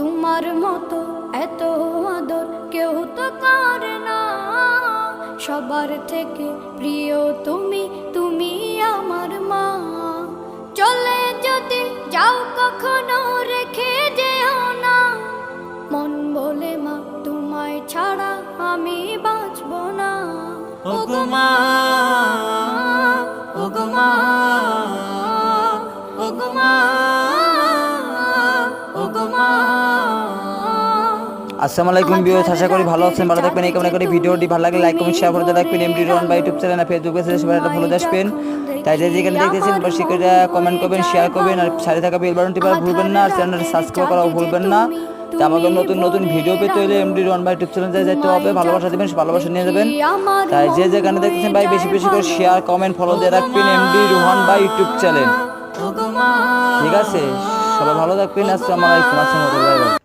তোমার মতো এত আদর কেউ তো করে না। সবার থেকে প্রিয় তুমি, তুমি আমার মা। চলে যদি যাও কখনো রেখে যেও না, মন বলে মা তোমায় ছাড়া আমি বাঁচব না। ওগো মা, ওগো মা, ওগো মা, ওগো মা। আসসালামু আলাইকুম ভিউয়ার্স, আশা করি ভালো আছেন, ভালো থাকবেন। এই কামনা করি ভিডিওটি ভালো লাগলে লাইক কমেন্ট শেয়ার করে রাখবেন। এমডি রোহান ভাই ইউটিউব চ্যানেল আর ফেসবুক পেজে সবাই একটা ফলো আসবেন। তাই যেখানে দেখতেছেন অবশ্যই করে কমেন্ট করবেন, শেয়ার করবেন আর সাথে থাকা বেল বাটনটি ভুলবেন না, আর চ্যানেলটি সাবস্ক্রাইব করাও ভুলবেন না। তো আমাকে নতুন নতুন ভিডিও পেতে হলে এমডি রোহান ভাই ইউটিউব চ্যানেলে যেতে হবে, ভালোবাসা দিবেন, ভালোবাসা নিয়ে যাবেন। তাই যেখানে দেখতেছেন ভাই বেশি বেশি করে শেয়ার কমেন্ট ফলো দিয়ে রাখবেন এমডি রোহান ভাই ইউটিউব চ্যানেল। ঠিক আছে, সবাই ভালো থাকবেন। আসসালামু আলাইকুম।